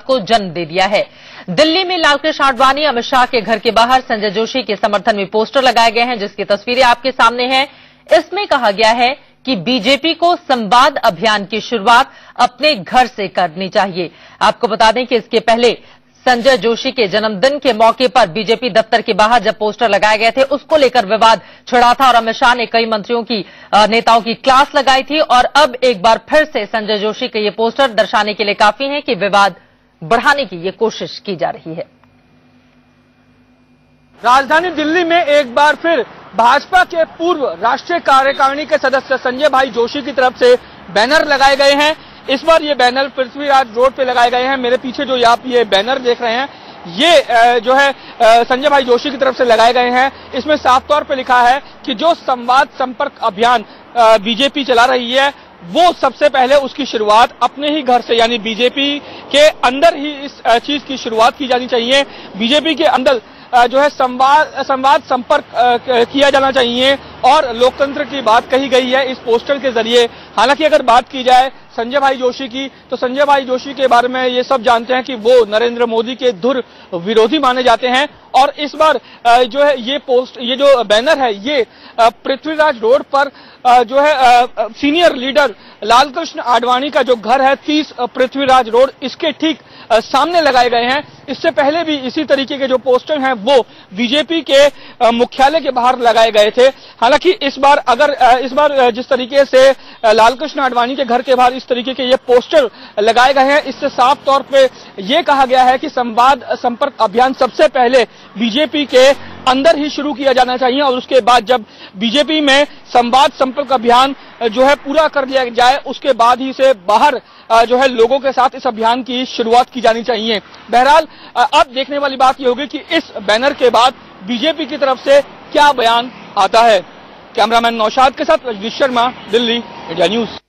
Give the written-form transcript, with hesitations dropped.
को जन्म दे दिया है। दिल्ली में लालकृष्ण आडवाणी अमित शाह के घर के बाहर संजय जोशी के समर्थन में पोस्टर लगाए गए हैं, जिसकी तस्वीरें आपके सामने हैं। इसमें कहा गया है कि बीजेपी को संवाद अभियान की शुरुआत अपने घर से करनी चाहिए। आपको बता दें कि इसके पहले संजय जोशी के जन्मदिन के मौके पर बीजेपी दफ्तर के बाहर जब पोस्टर लगाए गए थे, उसको लेकर विवाद छिड़ा था और अमित शाह ने कई मंत्रियों की नेताओं की क्लास लगाई थी। और अब एक बार फिर से संजय जोशी के ये पोस्टर दर्शाने के लिए काफी हैं कि विवाद बढ़ाने की ये कोशिश की जा रही है। राजधानी दिल्ली में एक बार फिर भाजपा के पूर्व राष्ट्रीय कार्यकारिणी के सदस्य संजय भाई जोशी की तरफ से बैनर लगाए गए हैं। इस बार ये बैनर पृथ्वीराज रोड पे लगाए गए हैं। मेरे पीछे जो आप ये बैनर देख रहे हैं, ये जो है संजय भाई जोशी की तरफ से लगाए गए हैं। इसमें साफ तौर पे लिखा है कि जो संवाद संपर्क अभियान बीजेपी चला रही है, वो सबसे पहले उसकी शुरुआत अपने ही घर से, यानी बीजेपी के अंदर ही इस चीज की शुरुआत की जानी चाहिए। बीजेपी के अंदर जो है संवाद संपर्क किया जाना चाहिए और लोकतंत्र की बात कही गई है इस पोस्टर के जरिए। हालांकि अगर बात की जाए संजय भाई जोशी की, तो संजय भाई जोशी के बारे में ये सब जानते हैं कि वो नरेंद्र मोदी के धुर विरोधी माने जाते हैं। और इस बार जो है ये जो बैनर है, ये पृथ्वीराज रोड पर जो है सीनियर लीडर लालकृष्ण आडवाणी का जो घर है 30 पृथ्वीराज रोड, इसके ठीक सामने लगाए गए हैं। इससे पहले भी इसी तरीके के जो पोस्टर हैं वो बीजेपी के मुख्यालय के बाहर लगाए गए थे। हालांकि इस बार जिस तरीके से लालकृष्ण आडवाणी के घर के बाहर इस तरीके के ये पोस्टर लगाए गए हैं, इससे साफ तौर पे ये कहा गया है कि संवाद संपर्क अभियान सबसे पहले बीजेपी के अंदर ही शुरू किया जाना चाहिए और उसके बाद जब बीजेपी में संवाद संपर्क अभियान जो है पूरा कर लिया जाए, उसके बाद ही से बाहर जो है लोगों के साथ इस अभियान की शुरुआत की जानी चाहिए। बहरहाल अब देखने वाली बात यह होगी कि इस बैनर के बाद बीजेपी की तरफ से क्या बयान आता है। कैमरामैन नौशाद के साथ रजनीश शर्मा, दिल्ली, इंडिया न्यूज।